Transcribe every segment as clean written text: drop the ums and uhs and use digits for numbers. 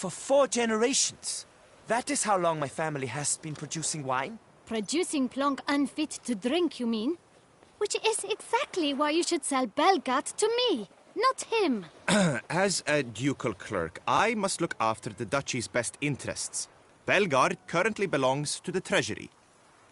For 4 generations. That is how long my family has been producing wine. Producing plonk unfit to drink, you mean? Which is exactly why you should sell Belgard to me, not him. As a ducal clerk, I must look after the duchy's best interests. Belgard currently belongs to the treasury.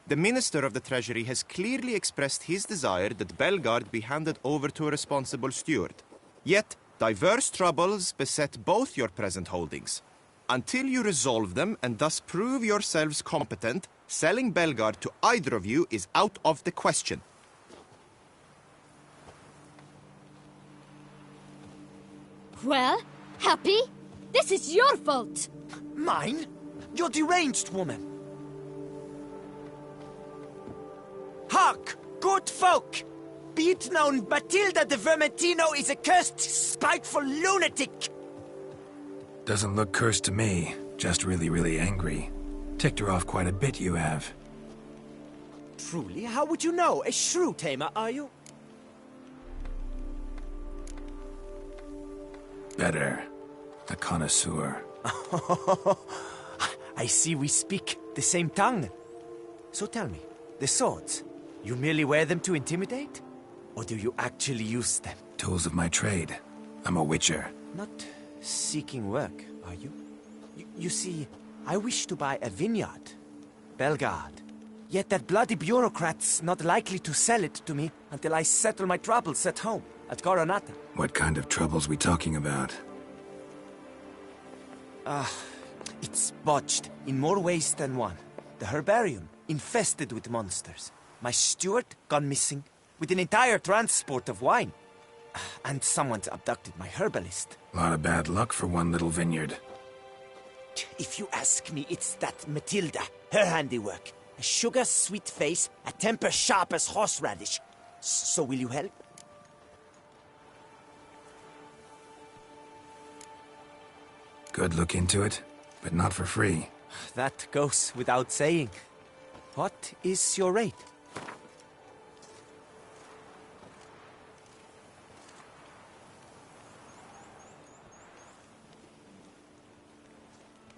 The minister of the treasury has clearly expressed his desire that Belgard be handed over to a responsible steward. Yet, diverse troubles beset both your present holdings. Until you resolve them and thus prove yourselves competent, selling Belgard to either of you is out of the question. Well, Happy? This is your fault! Mine? You're deranged, woman. Hark, good folk! Be it known, Matilda de Vermentino is a cursed, spiteful lunatic! Doesn't look cursed to me. Just really angry. Ticked her off quite a bit, you have. Truly? How would you know? A shrew tamer, are you? Better. A connoisseur. I see we speak the same tongue. So tell me, the swords, you merely wear them to intimidate? Or do you actually use them? Tools of my trade. I'm a witcher. Not seeking work, are you? You see, I wish to buy a vineyard. Belgard. Yet that bloody bureaucrat's not likely to sell it to me until I settle my troubles at home, at Coronata. What kind of troubles we talking about? It's botched in more ways than one. The herbarium, infested with monsters. My steward, gone missing, with an entire transport of wine. And someone's abducted my herbalist. A lot of bad luck for one little vineyard. If you ask me, it's that Matilda, her handiwork. A sugar-sweet face, a temper sharp as horseradish. So will you help? Could look into it, but not for free. That goes without saying. What is your rate?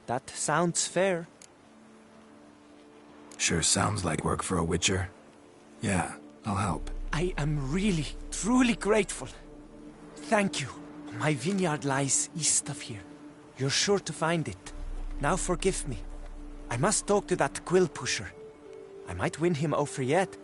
That sounds fair. Sure sounds like work for a witcher. Yeah, I'll help. I am really, truly grateful. Thank you. My vineyard lies east of here. You're sure to find it. Now forgive me. I must talk to that quill pusher. I might win him over yet.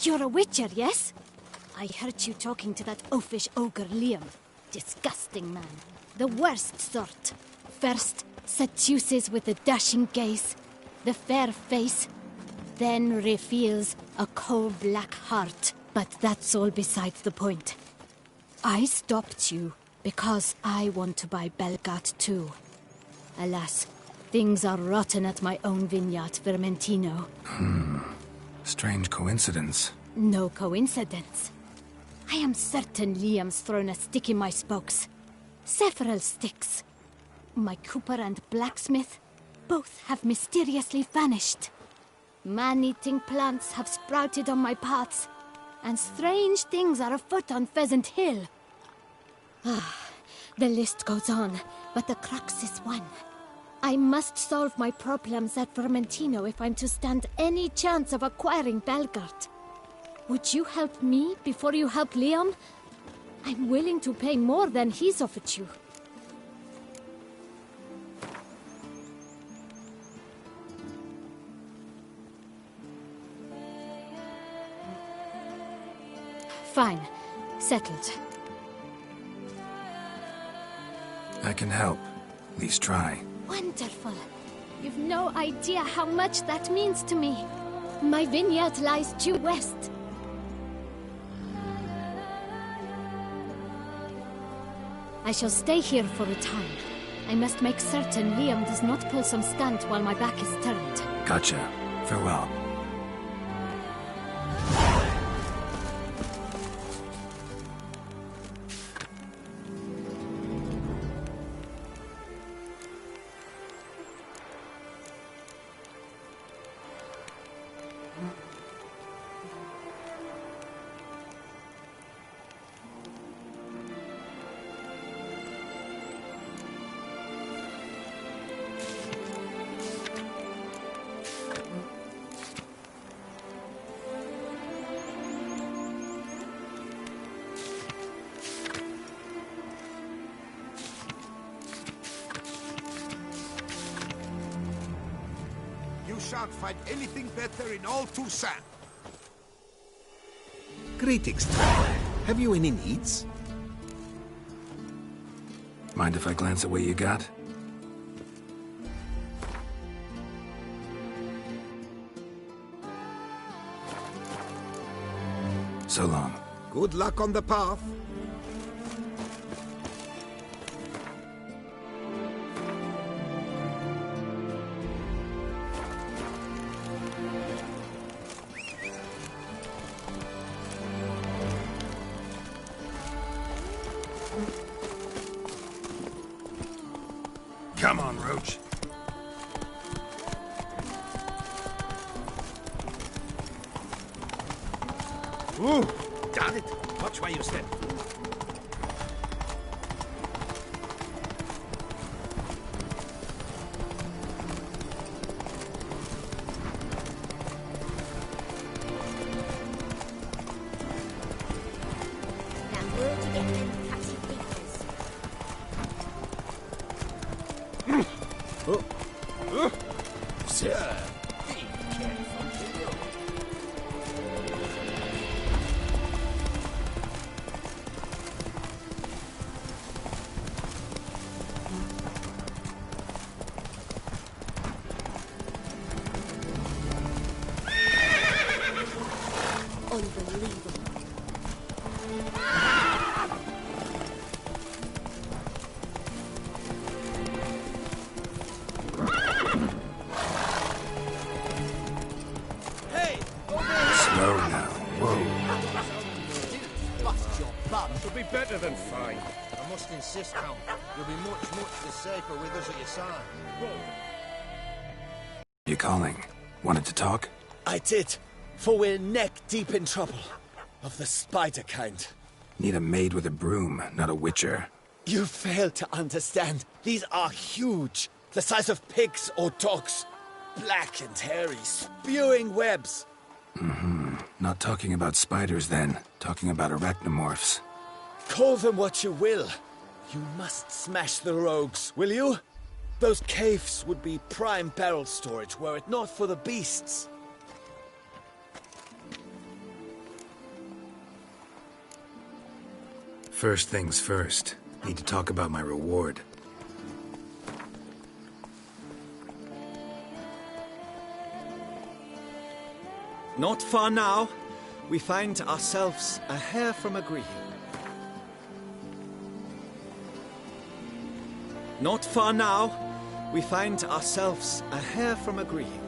You're a witcher, yes? I heard you talking to that oafish ogre Liam. Disgusting man. The worst sort. First, seduces with the dashing gaze, the fair face, then reveals a coal-black heart. But that's all beside the point. I stopped you because I want to buy Belgard too. Alas, things are rotten at my own vineyard, Vermentino. Strange coincidence. No coincidence. I am certain Liam's thrown a stick in my spokes. Several sticks. My cooper and blacksmith both have mysteriously vanished. Man-eating plants have sprouted on my paths, and strange things are afoot on Pheasant Hill. The list goes on, but the crux is one. I must solve my problems at Vermentino if I'm to stand any chance of acquiring Belgard. Would you help me before you help Liam? I'm willing to pay more than he's offered you. Fine. Settled. I can help. At least try. Wonderful. You've no idea how much that means to me. My vineyard lies due west. I shall stay here for a time. I must make certain Liam does not pull some stunt while my back is turned. Gotcha. Farewell. can't find anything better in all Toussaint. Greetings, traveler. Have you any needs? Mind if I glance at what you got? So long. Good luck on the path. Come on, Roach. Ooh, damn it. Watch where you step. Now where to get them catchy features? Sir, be careful. Unbelievable. Slow now. Whoa. Bust your butt. It'll be better than fine. I must insist, Count. You'll be much, much the safer with us at your side. You calling? Wanted to talk? I did, for we're neck-deep in trouble. Of the spider kind. Need a maid with a broom, not a witcher. You fail to understand. These are huge. The size of pigs or dogs. Black and hairy, spewing webs. Not talking about spiders then. Talking about arachnomorphs. Call them what you will. You must smash the rogues, will you? Those caves would be prime barrel storage were it not for the beasts. First things first. Need to talk about my reward. Not far now, we find ourselves a hair from agreeing. Not far now, we find ourselves a hair from agreeing.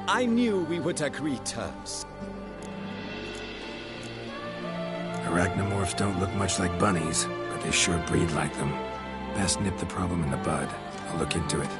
I knew we would agree terms. Arachnomorphs don't look much like bunnies, but they sure breed like them. Best nip the problem in the bud. I'll look into it.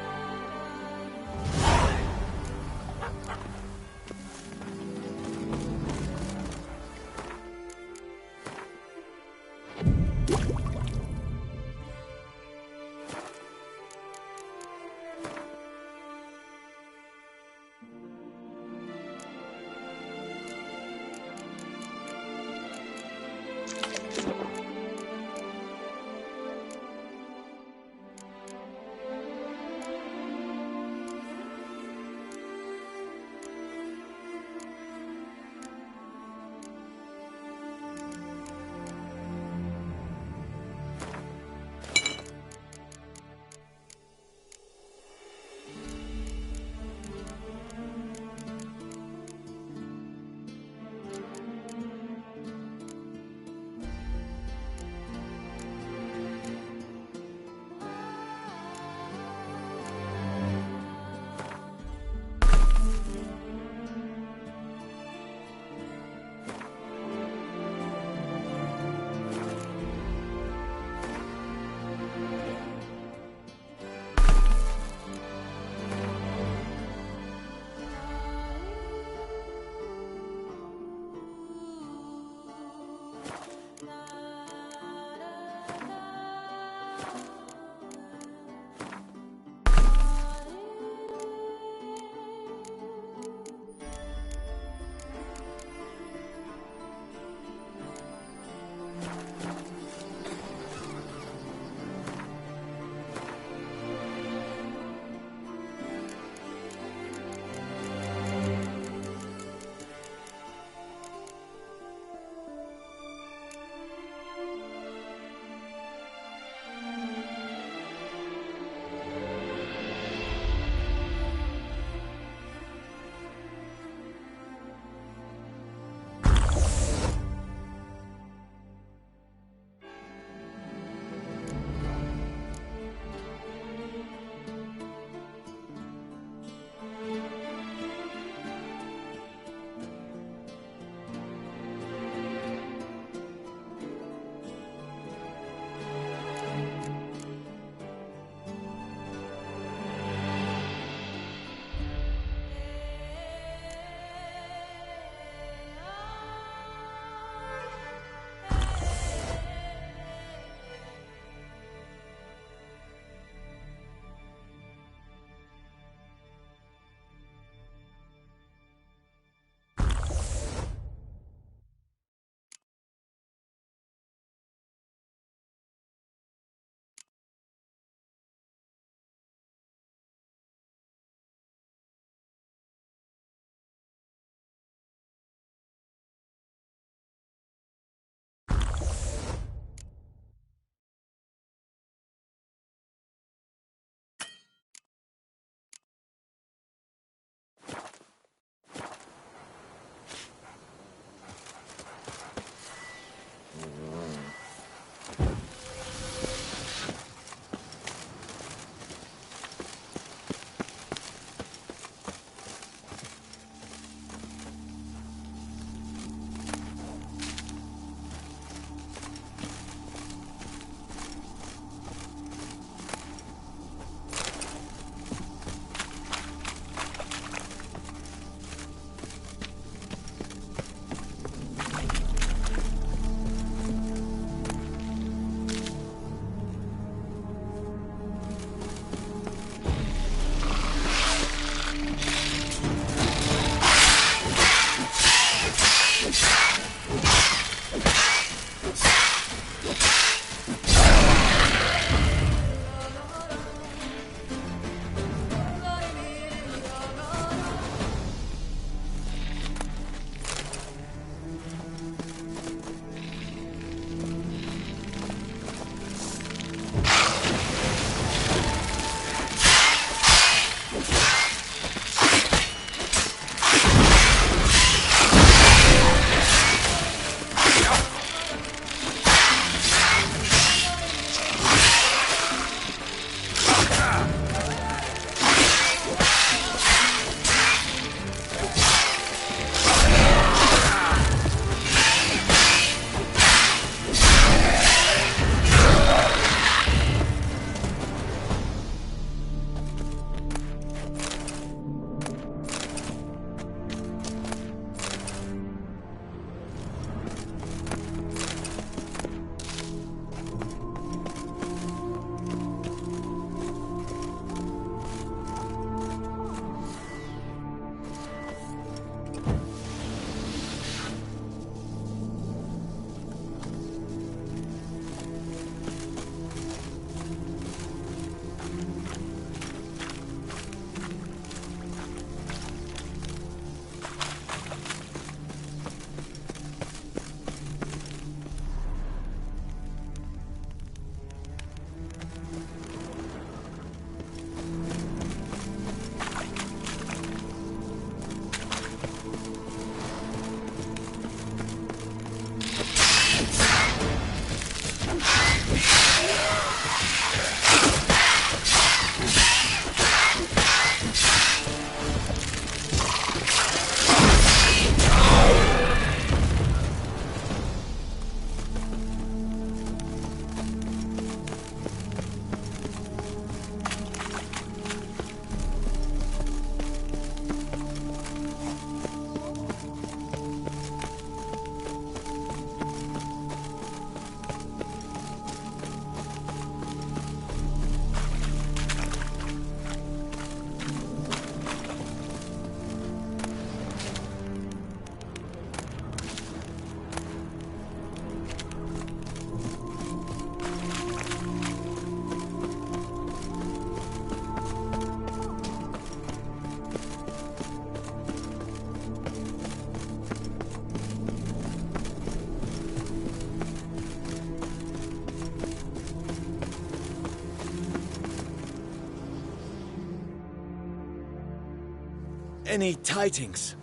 Any tidings?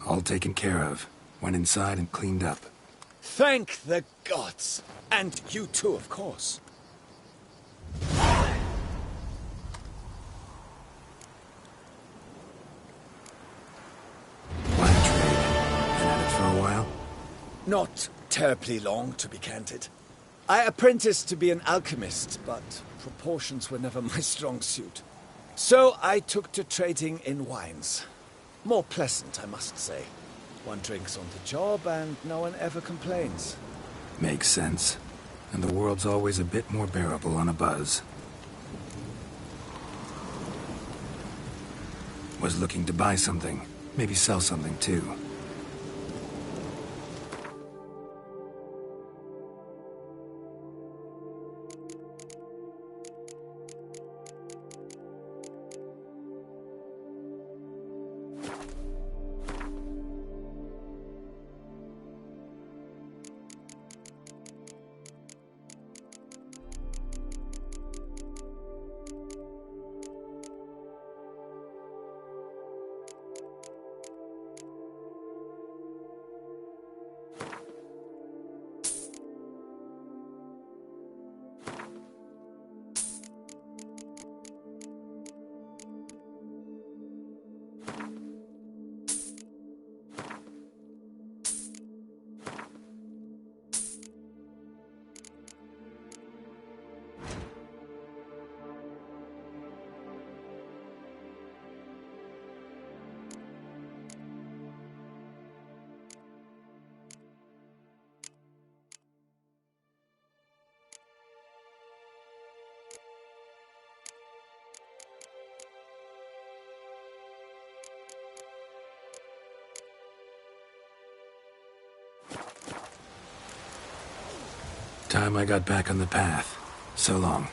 All taken care of. Went inside and cleaned up. Thank the gods! And you too, of course. Wine trade. Been at it for a while? Not terribly long, to be candid. I apprenticed to be an alchemist, but proportions were never my strong suit. So I took to trading in wines. More pleasant, I must say. One drinks on the job and no one ever complains. Makes sense. And the world's always a bit more bearable on a buzz. Was looking to buy something. Maybe sell something too. Time I got back on the path. So long.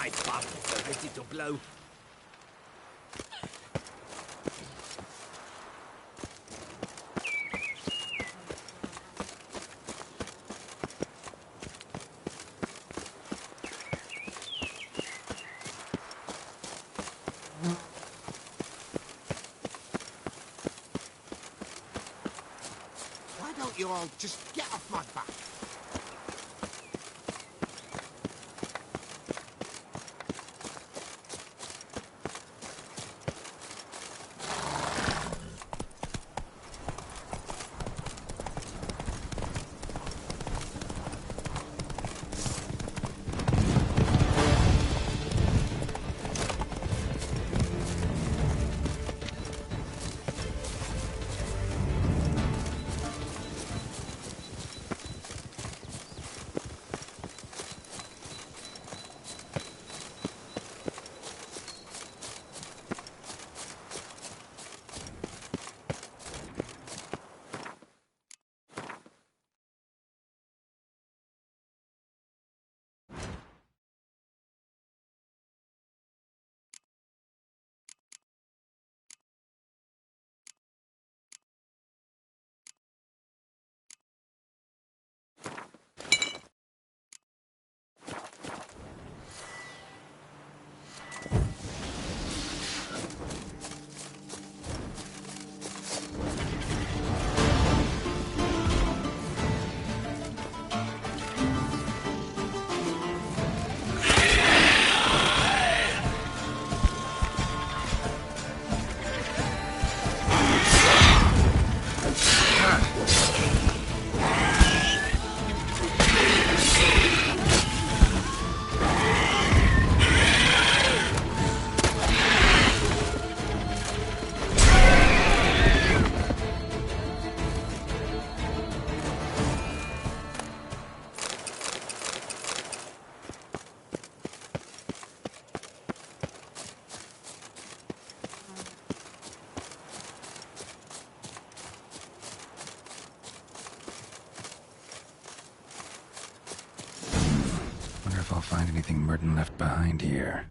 My bubbles are ready to blow. Why don't you all just get off my back? I'll find anything Merton left behind here.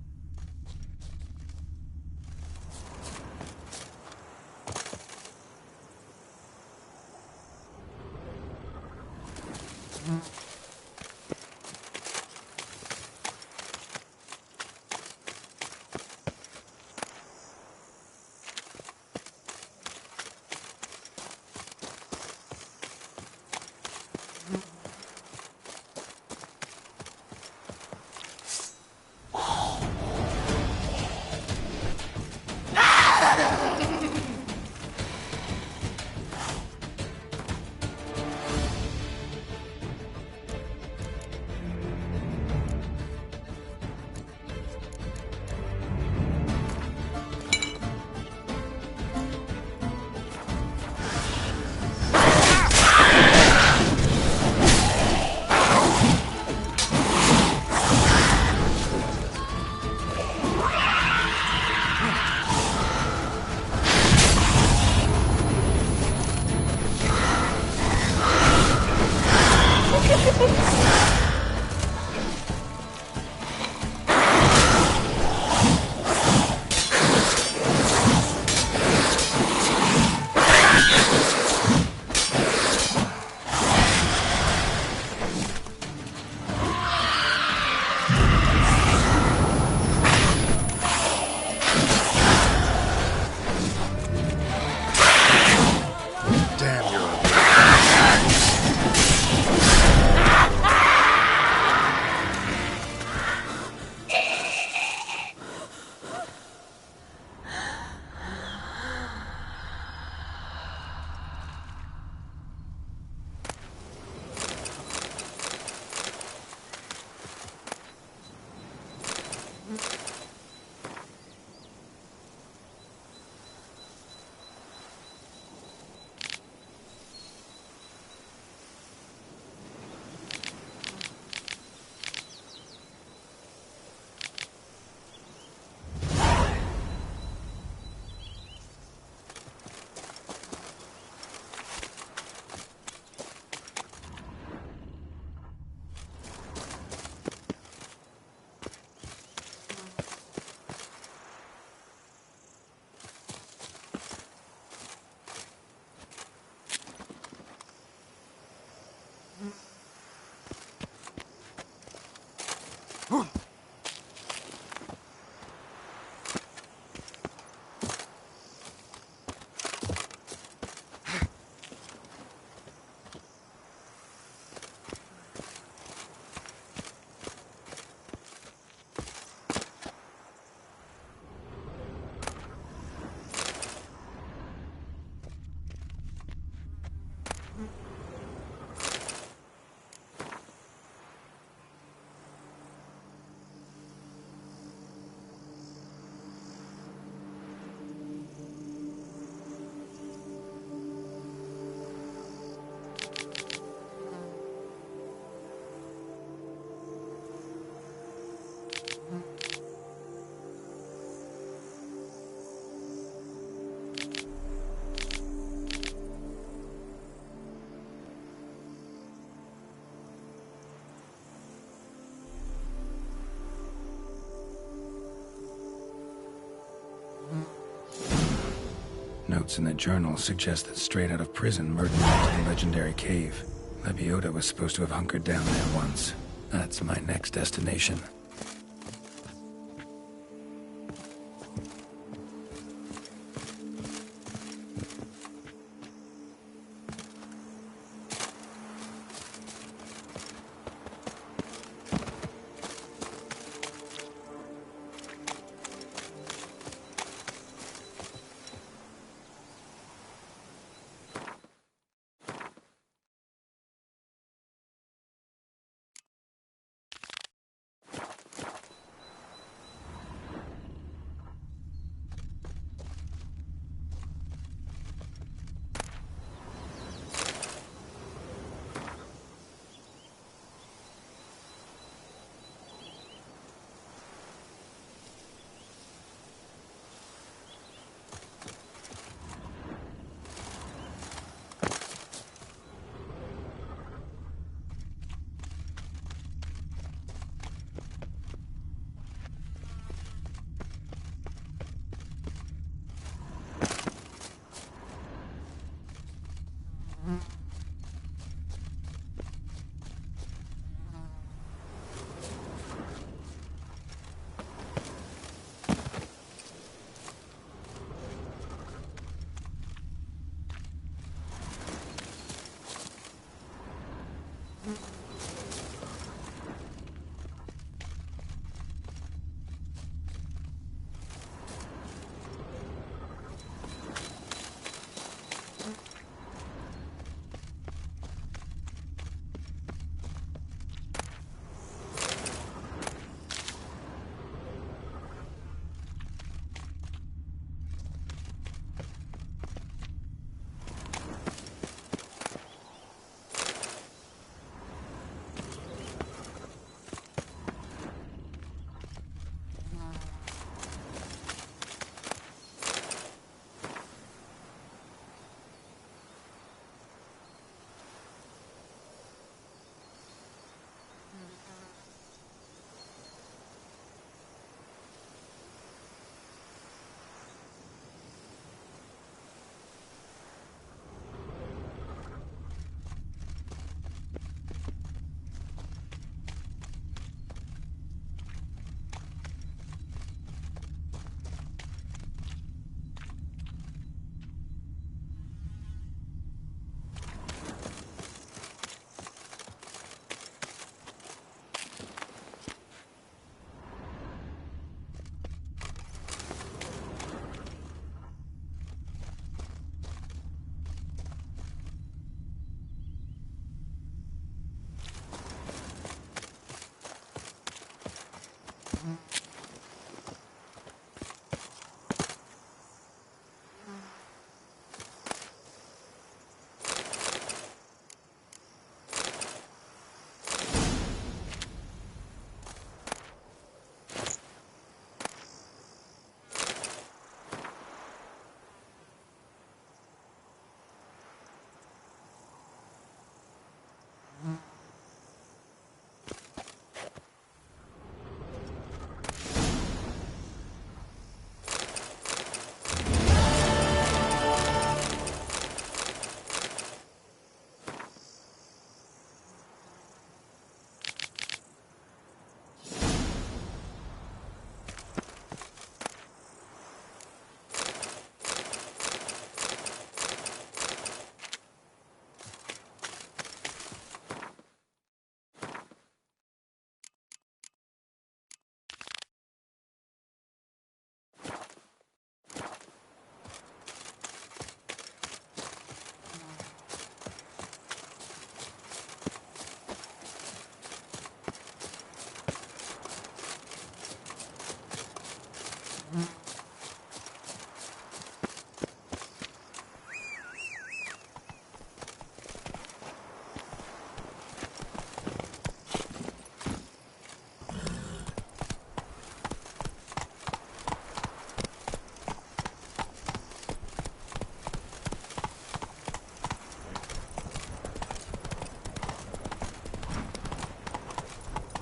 notes in the journal suggest that straight out of prison, Merton went to the legendary cave. Lebioda was supposed to have hunkered down there once. That's my next destination.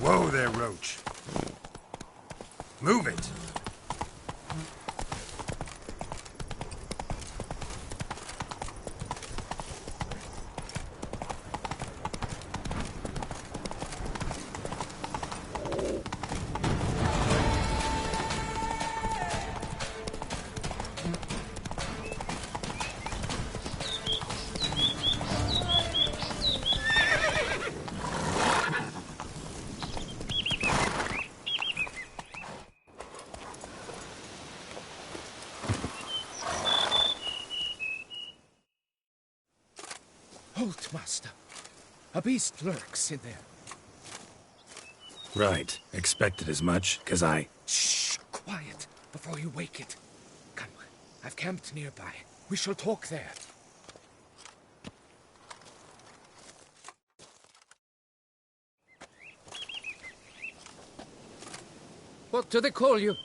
Whoa there, Roach. Move it. Halt, master. A beast lurks in there. Right. Expected as much, 'cause I... Shh! Quiet, before you wake it. Come, I've camped nearby. We shall talk there. What do they call you?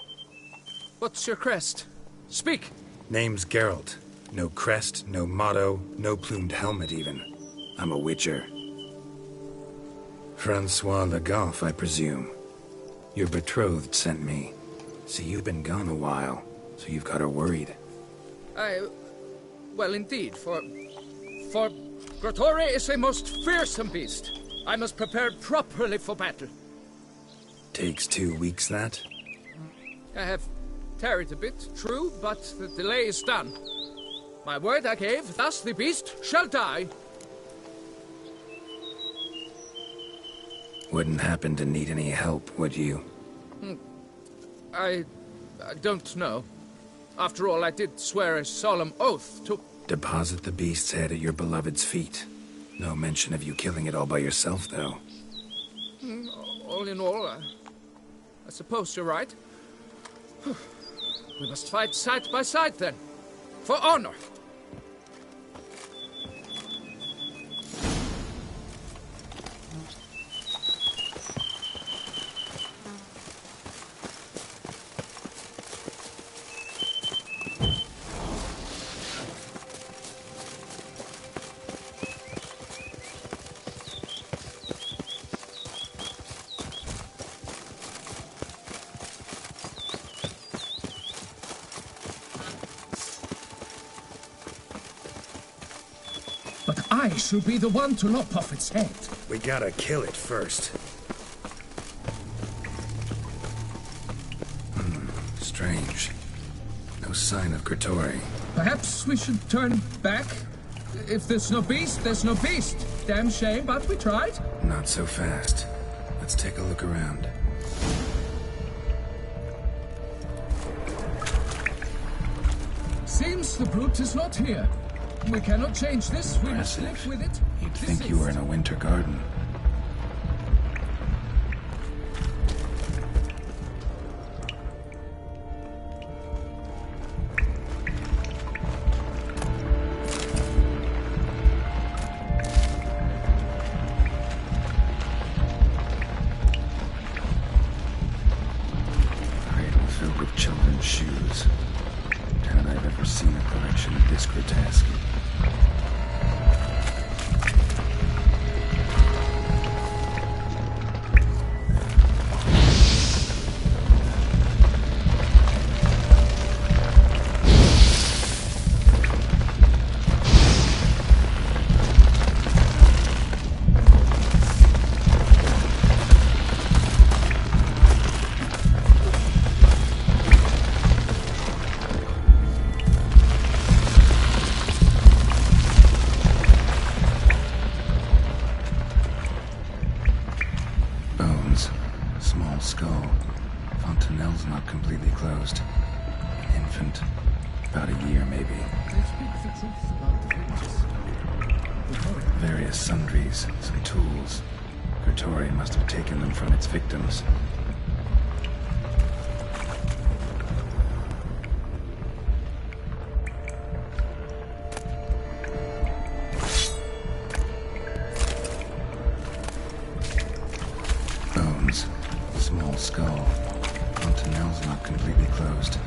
What's your crest? Speak! Name's Geralt. No crest, no motto, no plumed helmet even. I'm a witcher. Francois Le Goff, I presume. Your betrothed sent me. See, you've been gone a while, so you've got her worried. Well, indeed, for Grotore is a most fearsome beast. I must prepare properly for battle. Takes 2 weeks, that? I have tarried a bit, true, but the delay is done. My word I gave, thus the beast shall die. Wouldn't happen to need any help, would you? I don't know. After all, I did swear a solemn oath to... Deposit the beast's head at your beloved's feet. No mention of you killing it all by yourself, though. All in all, I suppose you're right. We must fight side by side, then. For honor. But I should be the one to lop off its head. We gotta kill it first. Strange. No sign of Grotore. Perhaps we should turn back? If there's no beast, there's no beast. Damn shame, but we tried. Not so fast. Let's take a look around. Seems the brute is not here. We cannot change this. We must live with it. You'd think you were in a winter garden. Cradle filled with children's shoes. Doubt I've ever seen a collection this grotesque. Small skull. Fontanelle's not completely closed. Infant. About a year, maybe. They speak the truth about the villages. Various sundries, some tools. Grotore must have taken them from its victims. Bones. Small skull. Fontanelle's not completely closed.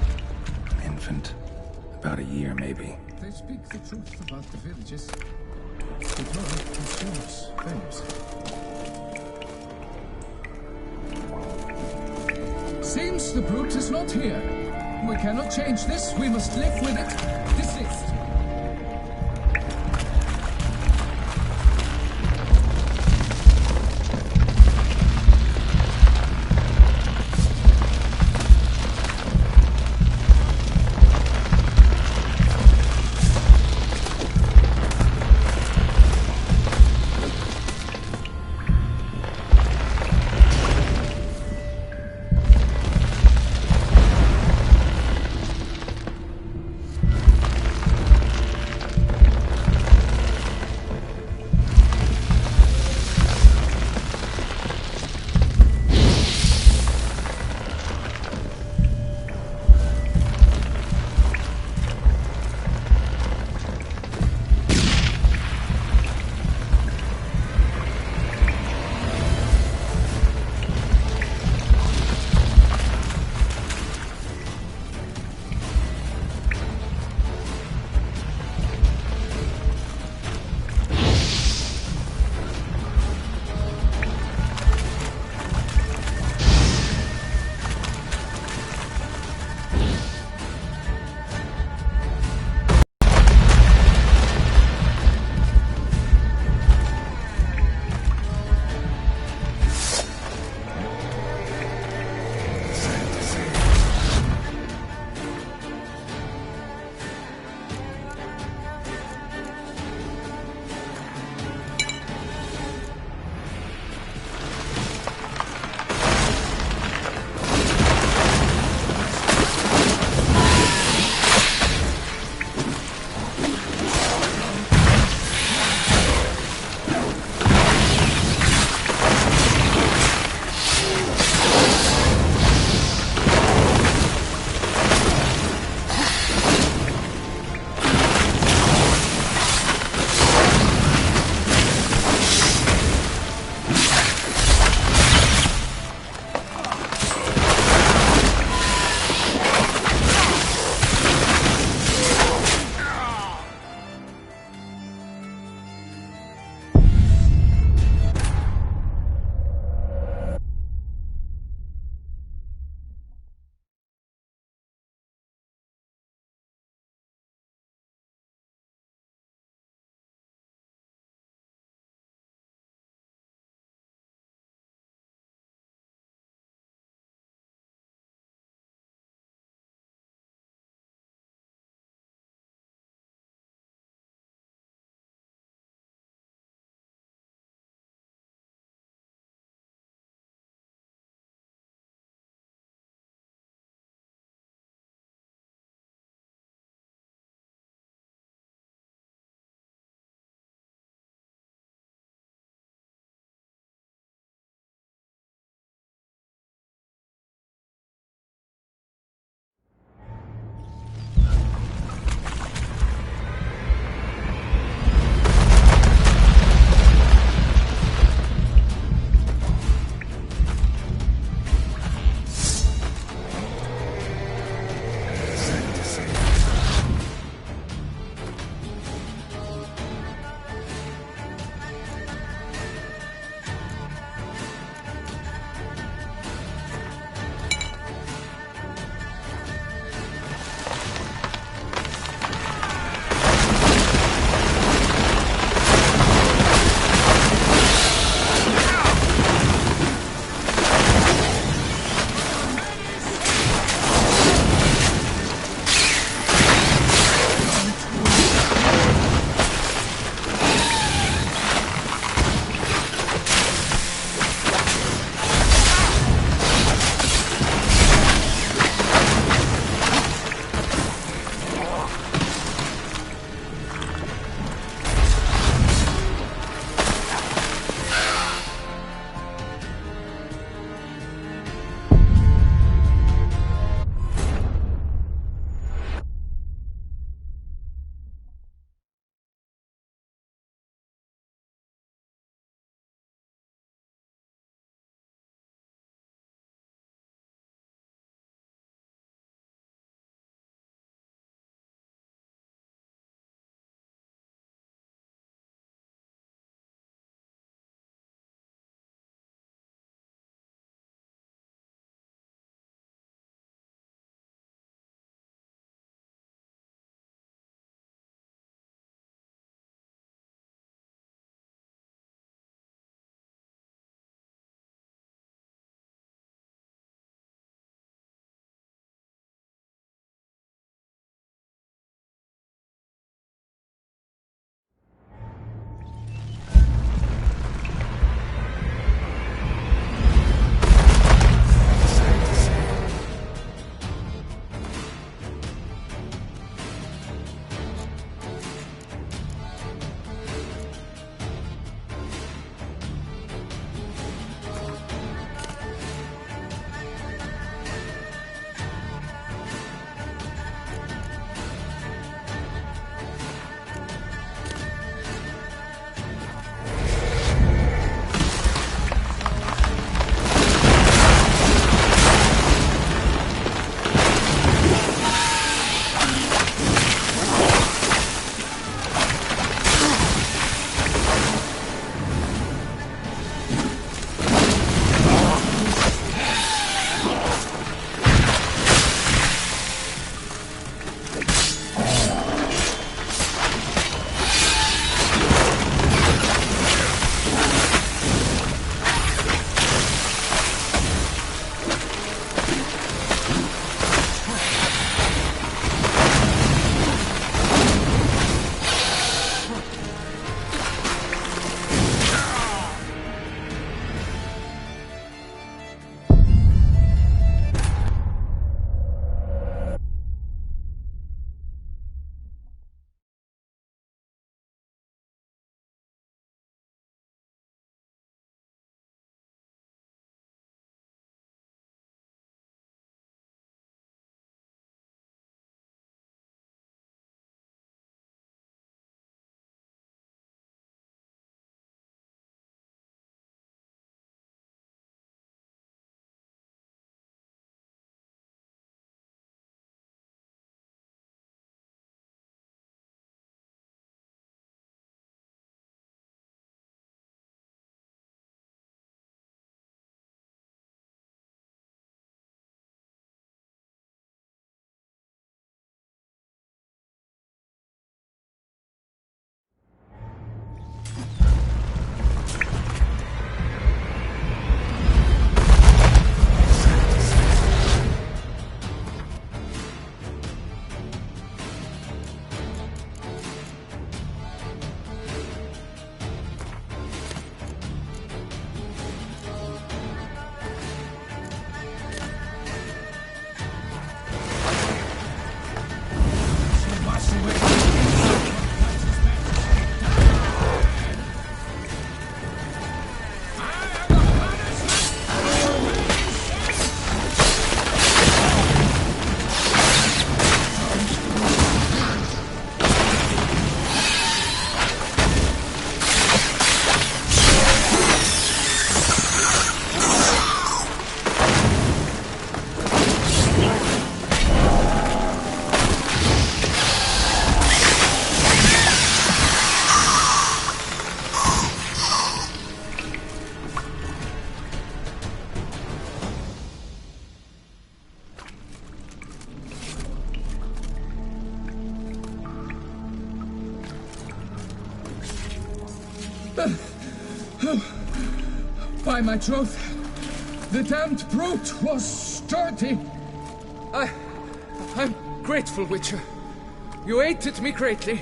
Infant. About a year, maybe. They speak the truth about the villages. The world consumes things. Seems the brute is not here. We cannot change this. We must live with it. Desist. By my troth, the damned brute was sturdy. I'm grateful, Witcher. You aided me greatly.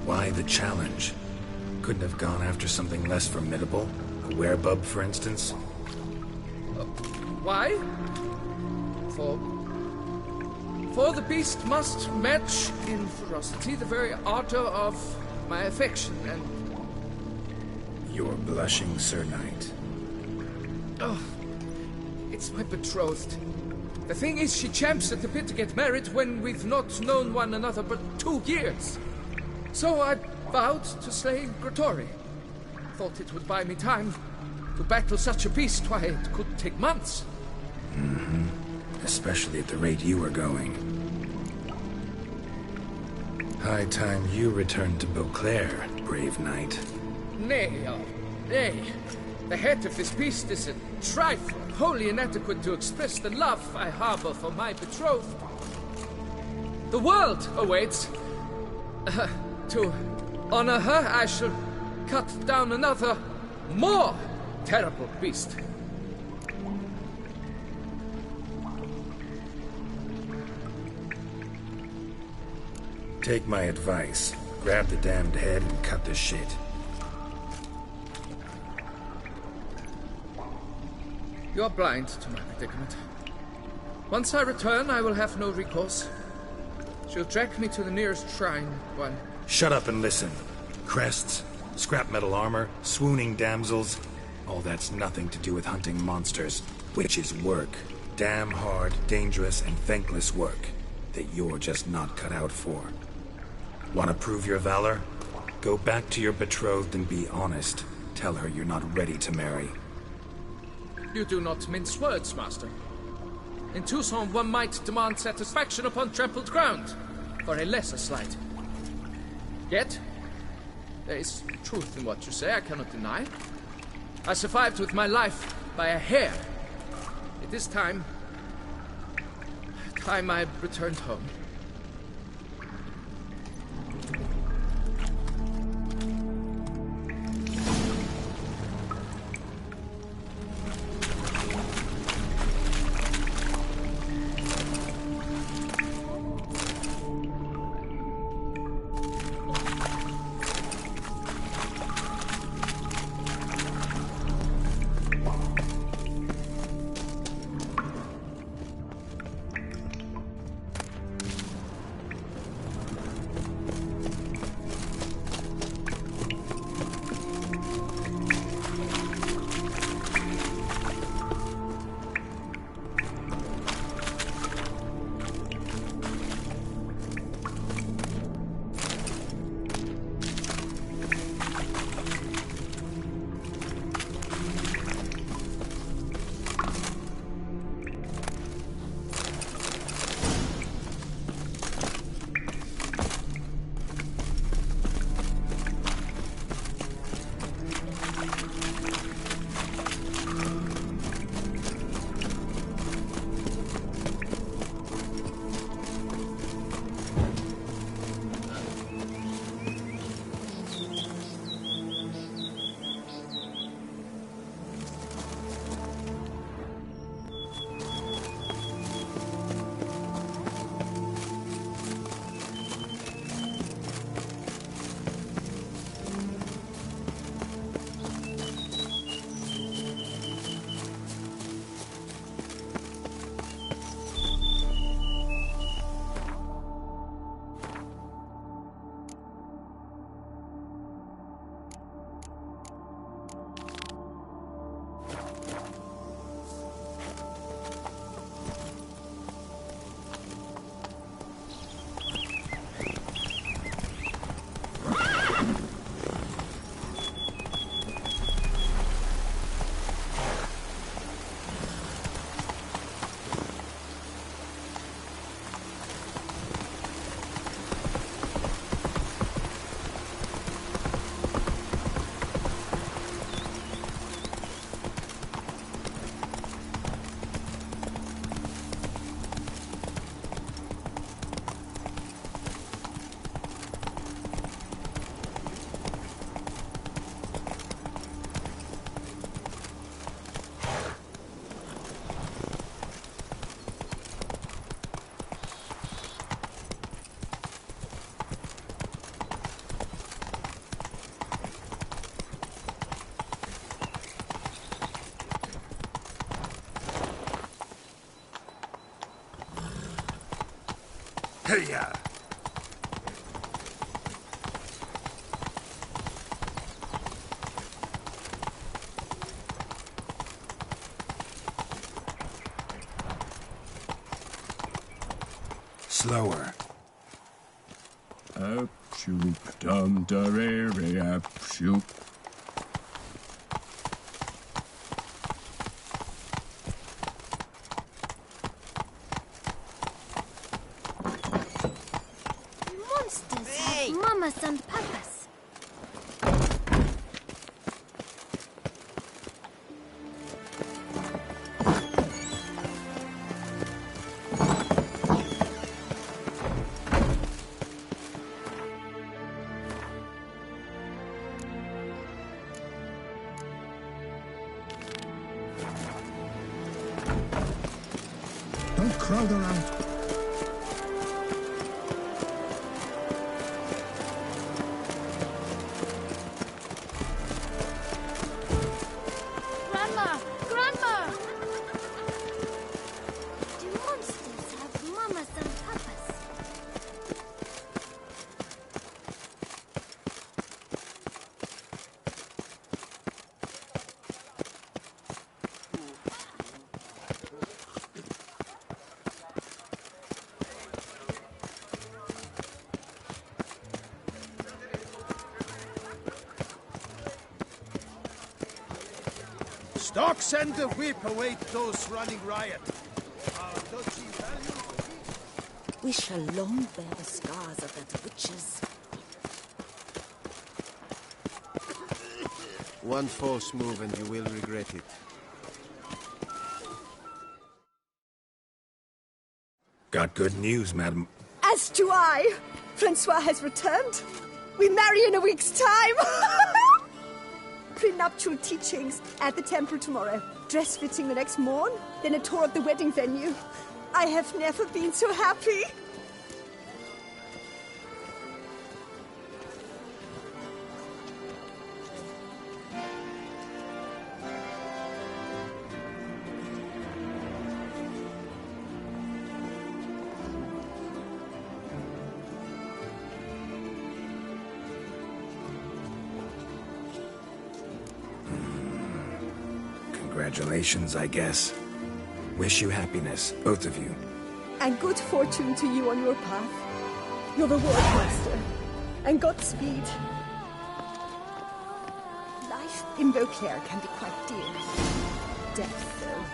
Why the challenge? Couldn't have gone after something less formidable? A werebub, for instance? Why? For the beast must match in ferocity the very ardor of my affection, and... You're blushing, Sir Knight. Oh, it's my betrothed. The thing is, she champs at the bit to get married when we've not known one another but 2 years. So I vowed to slay Grottori. Thought it would buy me time to battle such a beast. Why, it could take months. Mm-hmm. Especially at the rate you were going. High time you returned to Beauclair, brave knight. Nay, oh, nay. The head of this beast is a trifle, wholly inadequate to express the love I harbor for my betrothed. The world awaits. To honor her, I shall cut down another, more terrible beast. Take my advice. Grab the damned head and cut the shit. You're blind to my predicament. Once I return, I will have no recourse. She'll track me to the nearest shrine, one. Shut up and listen. Crests, scrap metal armor, swooning damsels. All that's nothing to do with hunting monsters, which is work. Damn hard, dangerous, and thankless work that you're just not cut out for. Want to prove your valor? Go back to your betrothed and be honest. Tell her you're not ready to marry. You do not mince words, Master. In Tucson, one might demand satisfaction upon trampled ground for a lesser slight. Yet, there is truth in what you say, I cannot deny. I survived with my life by a hair. It is time I returned home. Hey-ya! Slower. Up, shoop, dum, da, re, re, up, shoop. Monsters have mamas and papas. Don't crowd around. Grandma! Grandma! Do monsters have mamas and papas? Stock send the whip await those running riot. We shall long bear the scars of that witches. One false move and you will regret it. Got good news, madam. As do I. Francois has returned. We marry in a week's time. Prenuptial teachings at the temple tomorrow. Dress fitting the next morn. Then a tour of the wedding venue. I have never been so happy. Congratulations, I guess. Wish you happiness, both of you. And good fortune to you on your path. Your reward, master. And Godspeed. Life in Beauclair can be quite dear. Death, though.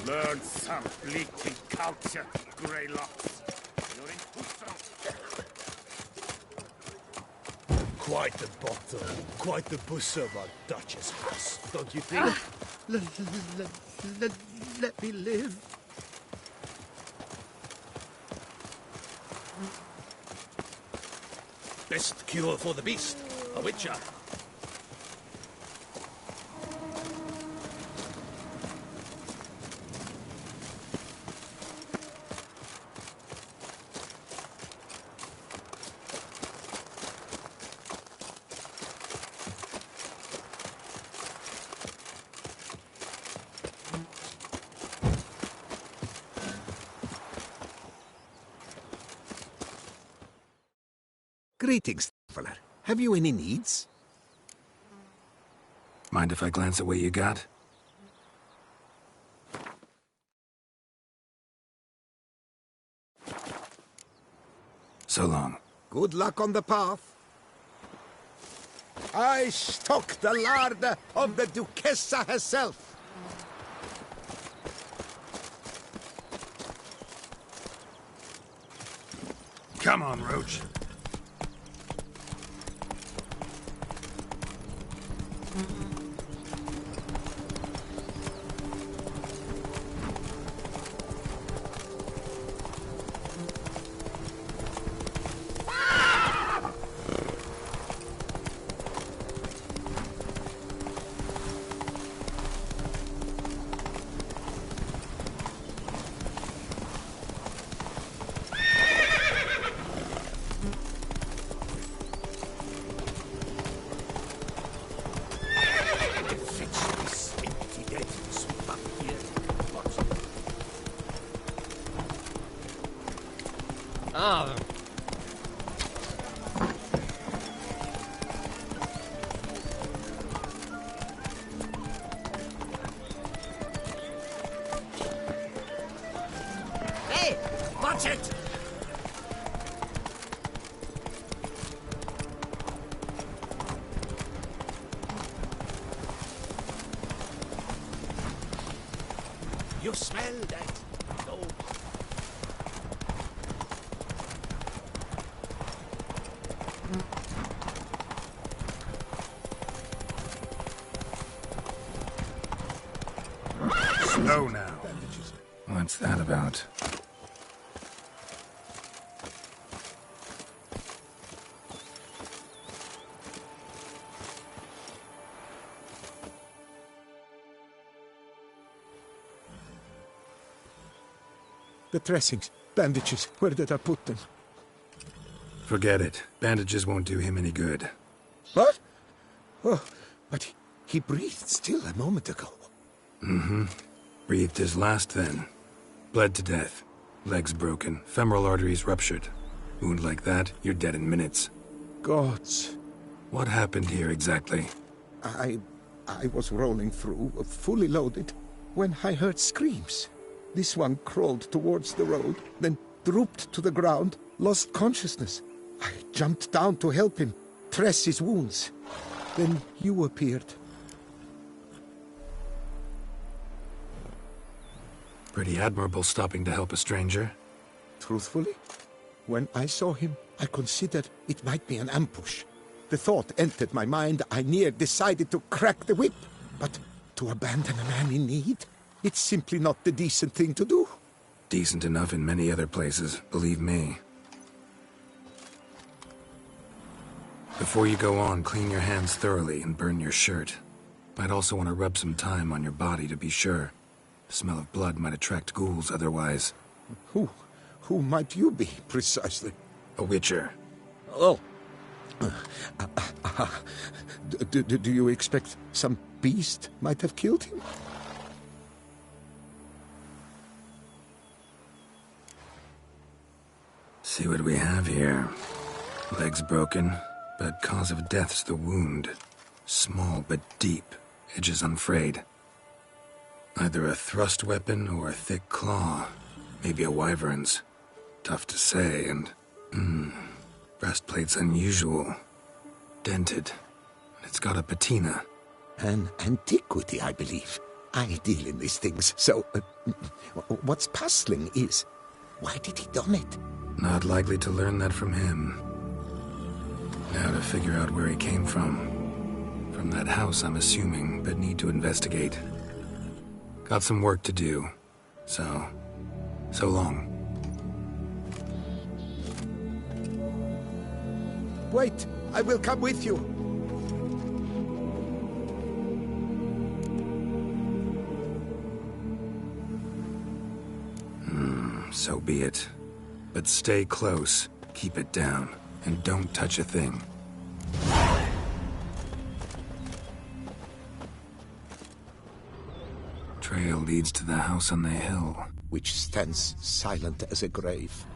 Learn some bleating culture, Greylocks. You're in Husserl. Quite the bottle, quite the busser, my Duchess House, don't you think? Let me live. Best cure for the beast, a witcher. Greetings, traveler. Have you any needs? Mind if I glance at what you got? So long. Good luck on the path. I stock the larder of the Duchessa herself. Come on, Roach. Ah. Hey! Watch it! You smell that? No. Slow now. What's that about? The dressings, bandages, where did I put them? Forget it. Bandages won't do him any good. What? Oh, but he breathed still a moment ago. Mm-hmm. Breathed his last then. Bled to death. Legs broken, femoral arteries ruptured. Wound like that, you're dead in minutes. Gods. What happened here exactly? I was rolling through, fully loaded, when I heard screams. This one crawled towards the road, then drooped to the ground, lost consciousness. I jumped down to help him, dress his wounds. Then you appeared. Pretty admirable stopping to help a stranger. Truthfully, when I saw him, I considered it might be an ambush. The thought entered my mind, I near decided to crack the whip. But to abandon a man in need? It's simply not the decent thing to do. Decent enough in many other places, believe me. Before you go on, clean your hands thoroughly and burn your shirt. I'd also want to rub some time on your body to be sure. The smell of blood might attract ghouls otherwise. Who might you be, precisely? A witcher. Oh. Do you expect some beast might have killed him? See what we have here. Legs broken, but cause of death's the wound. Small but deep, edges unfrayed. Either a thrust weapon or a thick claw. Maybe a wyvern's. Tough to say, and... breastplate's unusual. Dented. It's got a patina. An antiquity, I believe. I deal in these things, so... what's puzzling is... why did he don it? Not likely to learn that from him. Now to figure out where he came from. From that house, I'm assuming, but need to investigate. Got some work to do. So long. Wait, I will come with you. So be it. But stay close, keep it down, and don't touch a thing. Trail leads to the house on the hill. Which stands silent as a grave.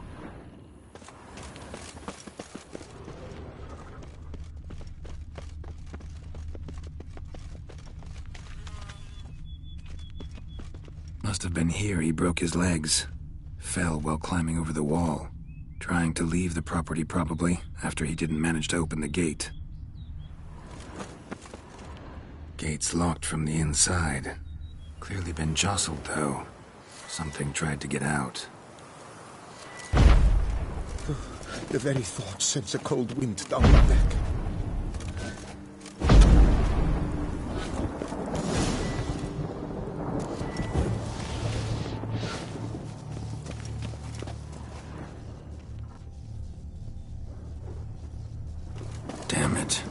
Must have been here he broke his legs. Fell while climbing over the wall. Trying to leave the property probably, after he didn't manage to open the gate. Gate's locked from the inside. Clearly been jostled, though. Something tried to get out. The very thought sends a cold wind down my back. Damn it.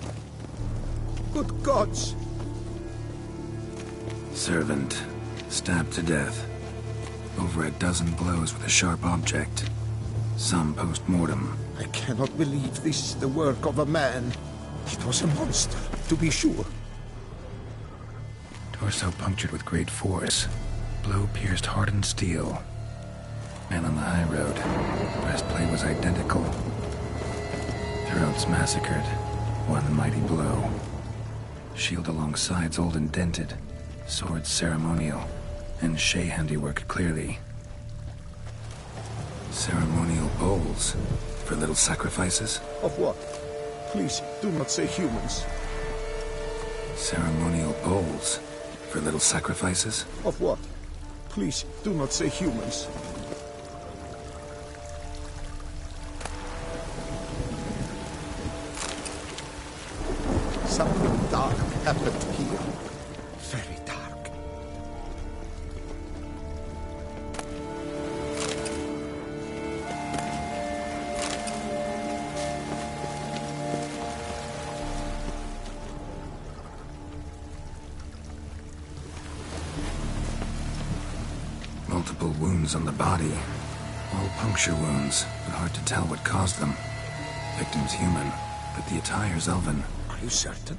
Good gods! Servant. Stabbed to death. Over a dozen blows with a sharp object. Some post-mortem. I cannot believe this is the work of a man. It was a monster, to be sure. Torso punctured with great force. Blow pierced hardened steel. Man on the high road. Breastplate was identical. Throats massacred. One mighty blow. Shield along sides old and dented. Sword ceremonial. And Shay handiwork clearly. Ceremonial bowls. For little sacrifices? Of what? Please, do not say humans. Ceremonial bowls. For little sacrifices? Of what? Please, do not say humans. Something dark happened here. Very dark. Multiple wounds on the body. All puncture wounds, but hard to tell what caused them. Victim's human, but the attire's elven. Are you certain?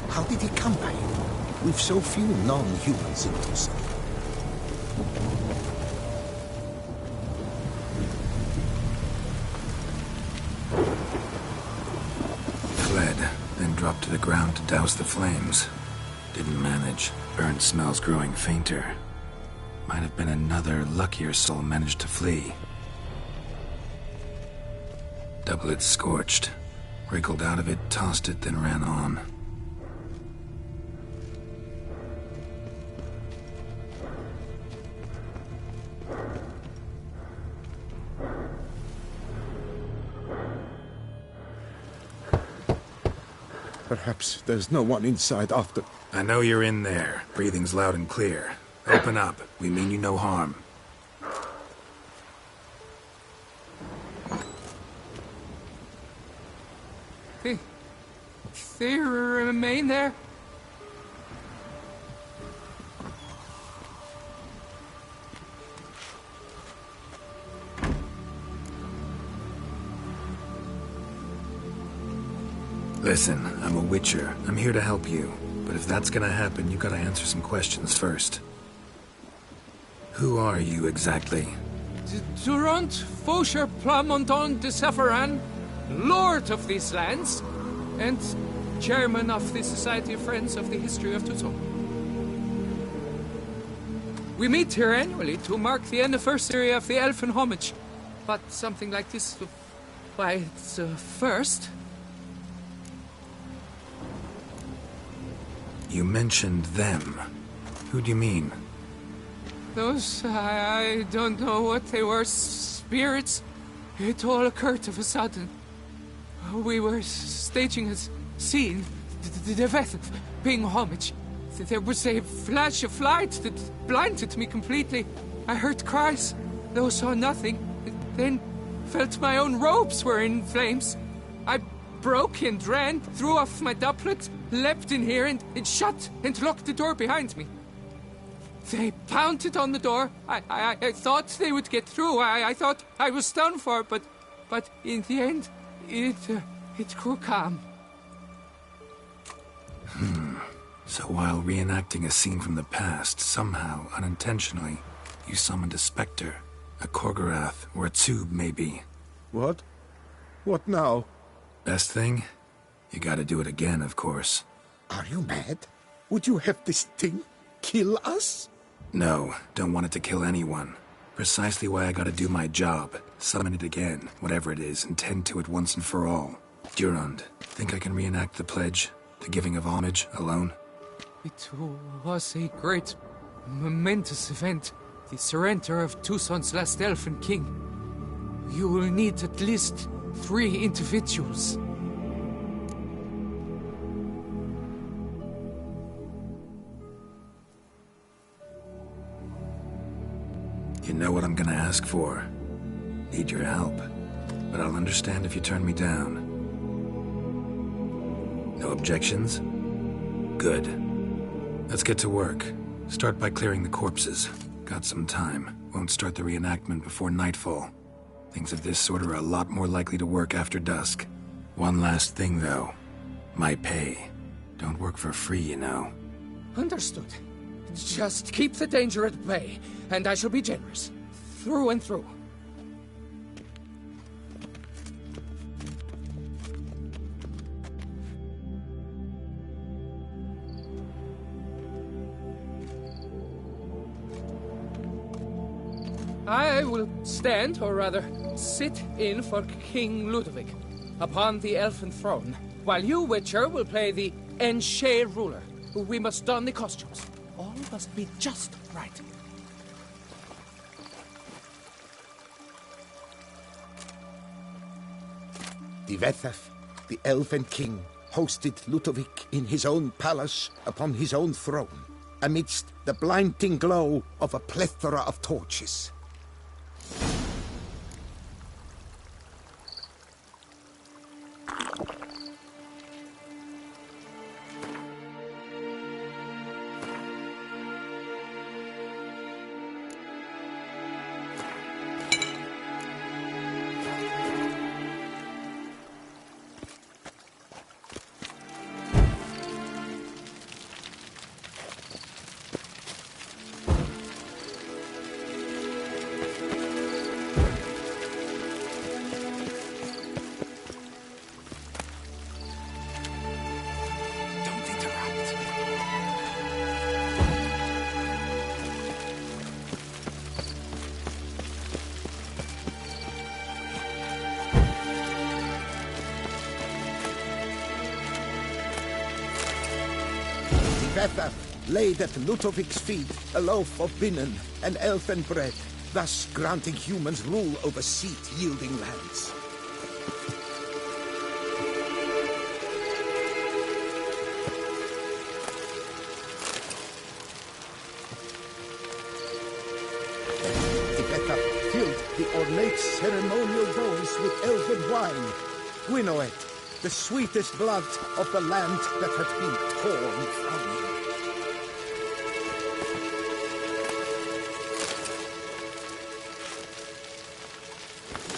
How did he come by it? We've so few non-humans in Tucson. Fled, then dropped to the ground to douse the flames. Didn't manage. Burnt smells growing fainter. Might have been another luckier soul managed to flee. Doublet scorched. Wriggled out of it, tossed it, then ran on. Perhaps there's no one inside after... I know you're in there. Breathing's loud and clear. Open up. We mean you no harm. They remain there? Listen, I'm a witcher. I'm here to help you. But if that's gonna happen, you gotta answer some questions first. Who are you exactly? Durant Faucher Plamondon de Sepharan, Lord of these lands, and Chairman of the Society of Friends of the History of Tucson. We meet here annually to mark the anniversary of the Elfin Homage. But something like this, why, it's a first. You mentioned them. Who do you mean? Those, I don't know what they were, spirits. It all occurred of a sudden. We were staging a scene, the death of paying homage. There was a flash of light that blinded me completely. I heard cries, though saw nothing. Then felt my own robes were in flames. I broke and ran, threw off my doublet, leapt in here and shut and locked the door behind me. They pounded on the door. I thought they would get through. I thought I was done for, but in the end, it grew calm. So while reenacting a scene from the past, somehow, unintentionally, you summoned a specter, a Korgorath, or a tube, maybe. What? What now? Best thing? You gotta do it again, of course. Are you mad? Would you have this thing kill us? No, don't want it to kill anyone. Precisely why I gotta do my job. Summon it again, whatever it is, and tend to it once and for all. Durand, think I can reenact the pledge? The giving of homage, alone? It was a great, momentous event. The surrender of Tucson's last elfin king. You will need at least 3 individuals. You know what I'm gonna ask for. Need your help. But I'll understand if you turn me down. No objections? Good. Let's get to work. Start by clearing the corpses. Got some time. Won't start the reenactment before nightfall. Things of this sort are a lot more likely to work after dusk. One last thing, though. My pay. Don't work for free, you know. Understood. Just keep the danger at bay, and I shall be generous. Through and through. I will stand, or rather, sit in for King Ludovic upon the elfin throne, while you, Witcher, will play the Enche ruler. We must don the costumes. All must be just right. The Vethef, the elven king, hosted Ludovic in his own palace upon his own throne, amidst the blinding glow of a plethora of torches. Vethef laid at Ludovic's feet a loaf of binnen and elfin bread, thus granting humans rule over seat-yielding lands. The Vethef filled the ornate ceremonial bowls with elfin wine, Gwinoet, the sweetest blood of the land that had been torn from you.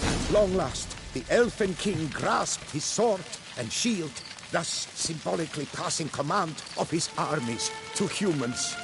At long last, the elfin king grasped his sword and shield, thus symbolically passing command of his armies to humans.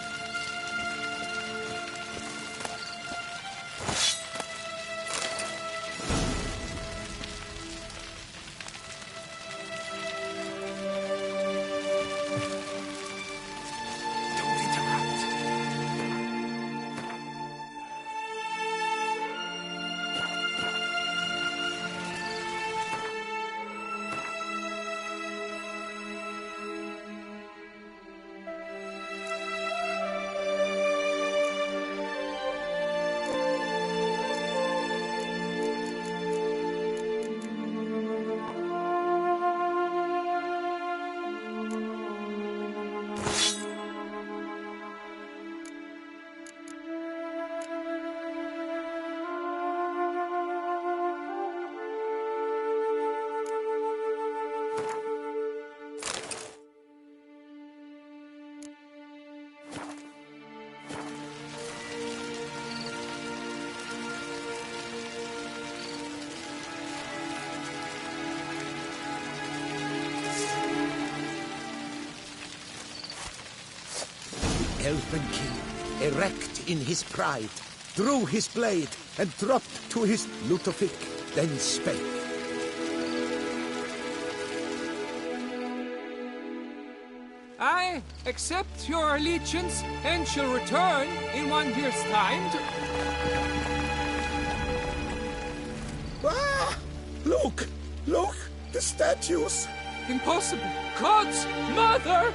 Elfin king, erect in his pride, drew his blade and dropped to his Ludovic, then spake. I accept your allegiance and shall return in 1 year's time to... Ah! Look! Look! The statues! Impossible! God's mother!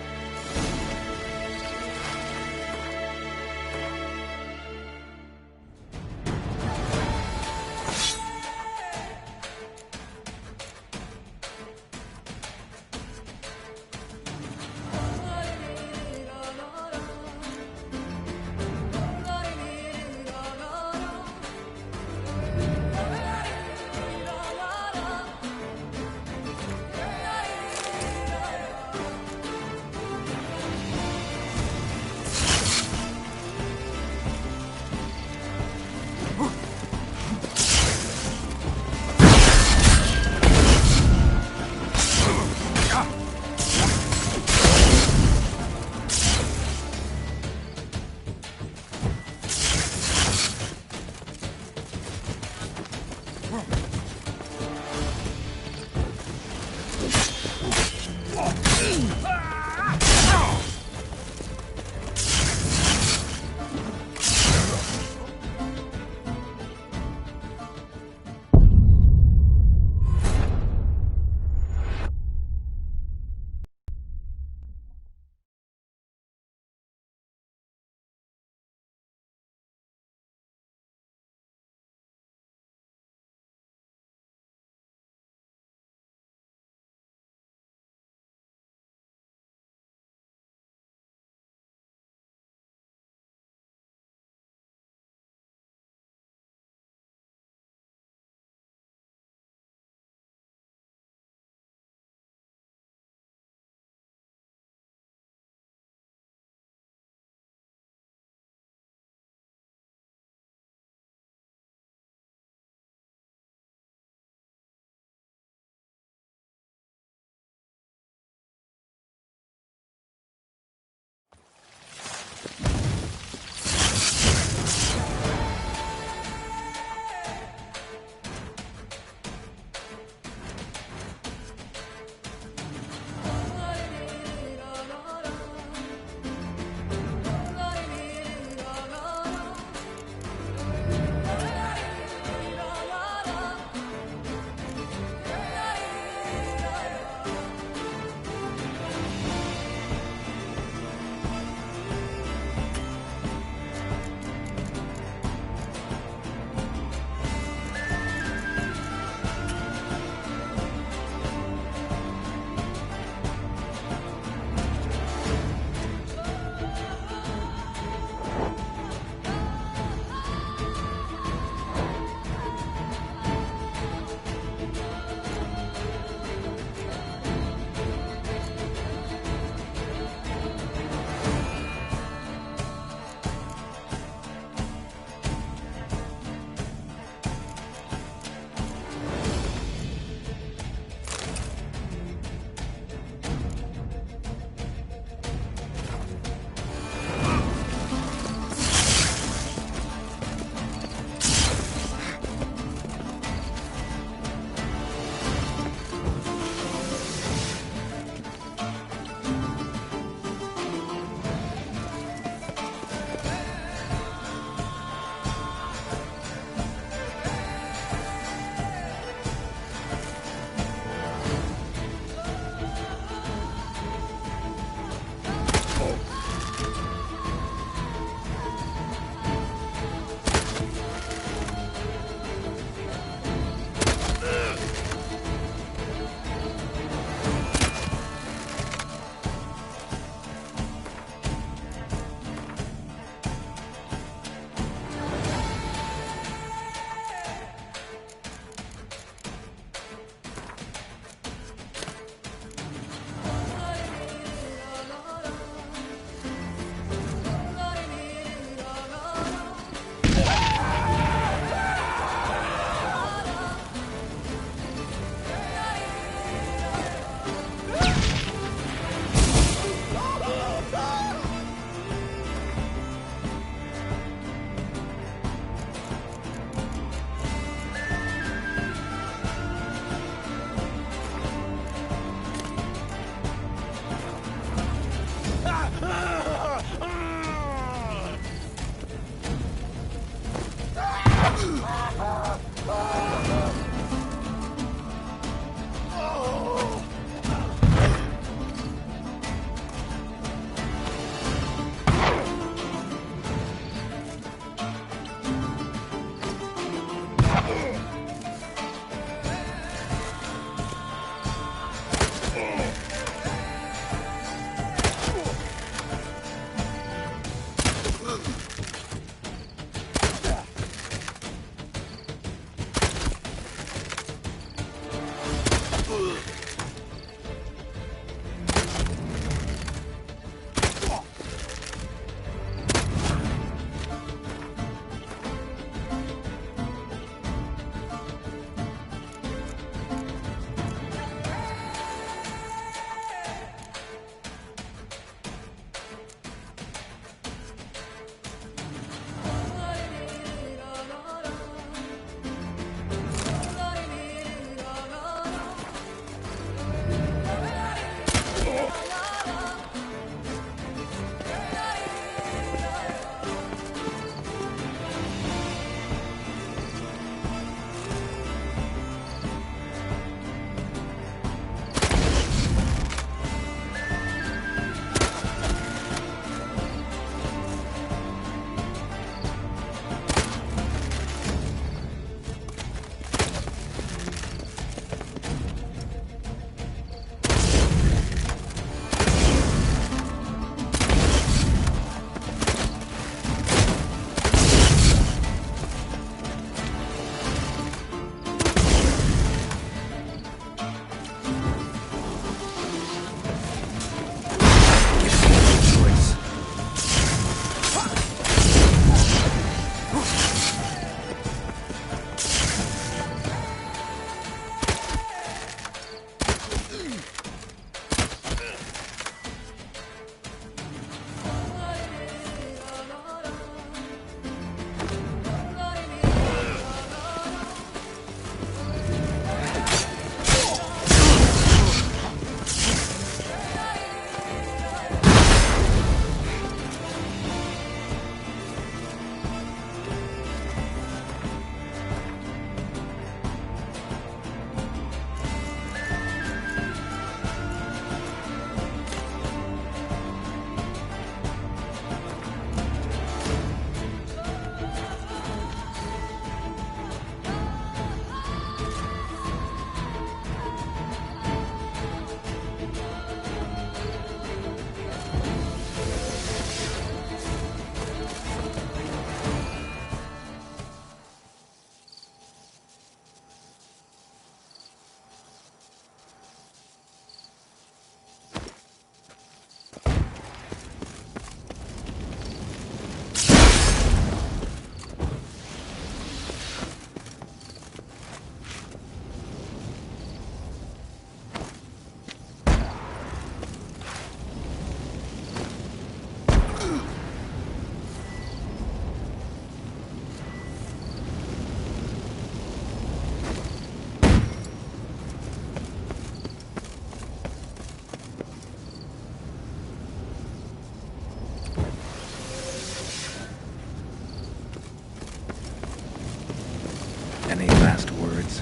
Any last words?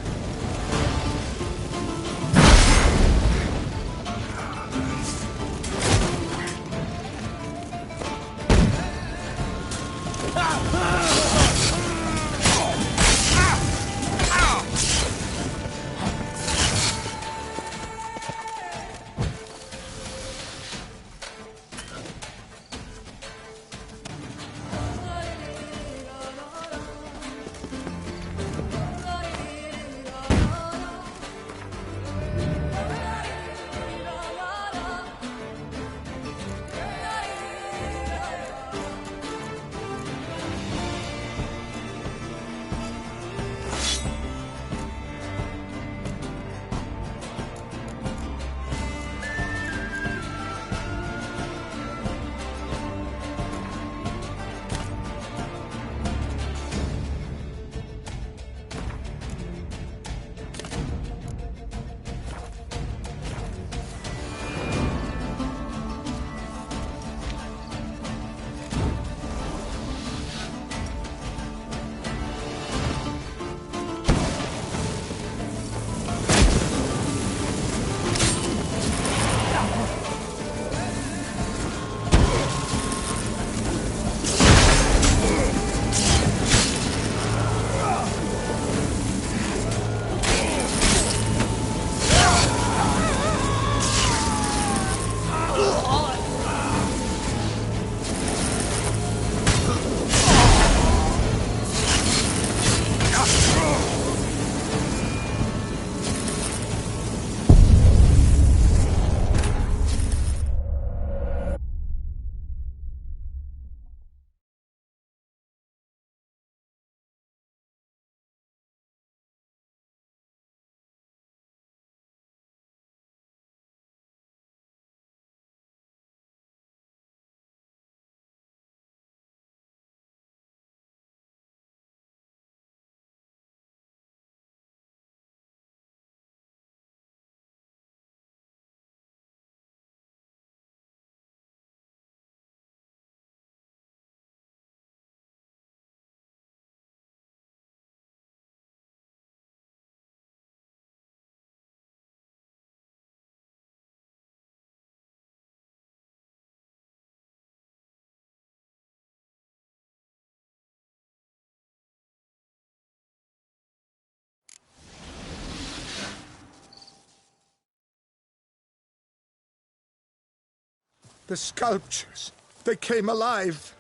The sculptures. They came alive.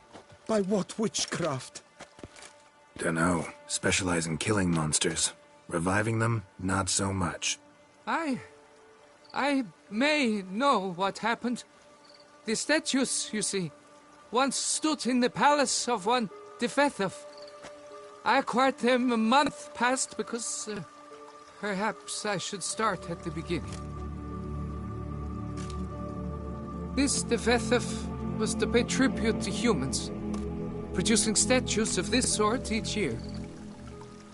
By what witchcraft? Dunno. Specialize in killing monsters. Reviving them, not so much. I may know what happened. The statues, you see, once stood in the palace of one DeathMarch. I acquired them a month past because perhaps I should start at the beginning. This DeathMarch was to pay tribute to humans, producing statues of this sort each year.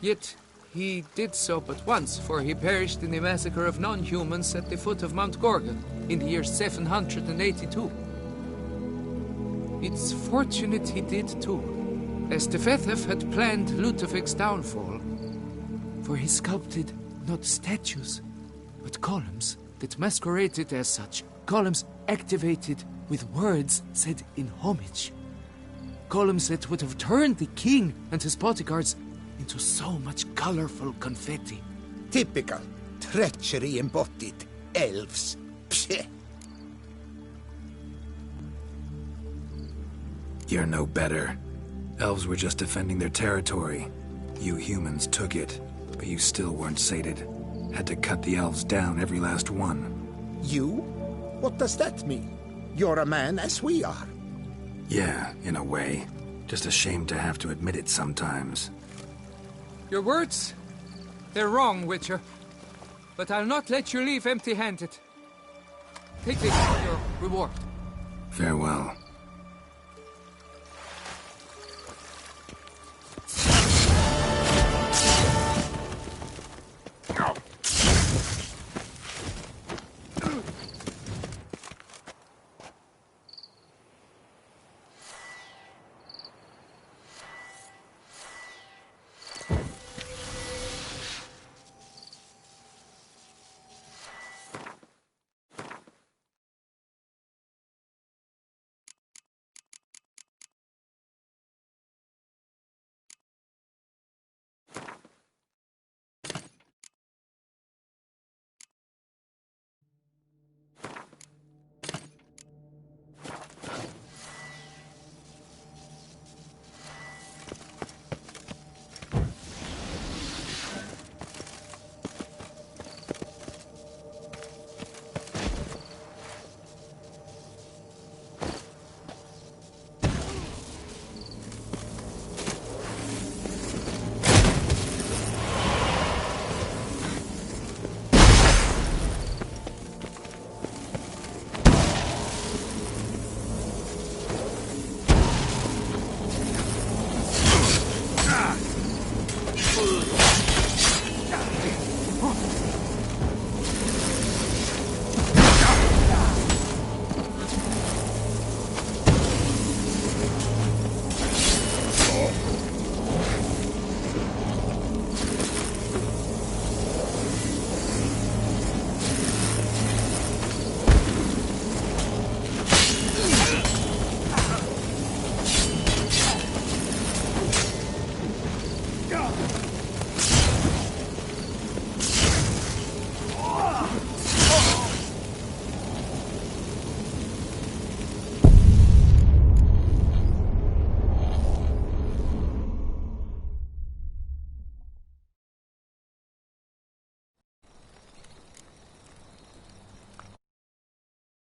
Yet he did so but once, for he perished in the massacre of non-humans at the foot of Mount Gorgon in the year 782. It's fortunate he did too, as DeathMarch had planned Ludwig's downfall, for he sculpted not statues, but columns that masqueraded as such. Columns activated with words said in homage. Columns that would have turned the king and his bodyguards into so much colorful confetti. Typical. Treachery embodied. Elves. Psheh. You're no better. Elves were just defending their territory. You humans took it, but you still weren't sated. Had to cut the elves down, every last one. You? What does that mean? You're a man as we are. Yeah, in a way. Just ashamed to have to admit it sometimes. Your words? They're wrong, Witcher. But I'll not let you leave empty-handed. Take this for your reward. Farewell.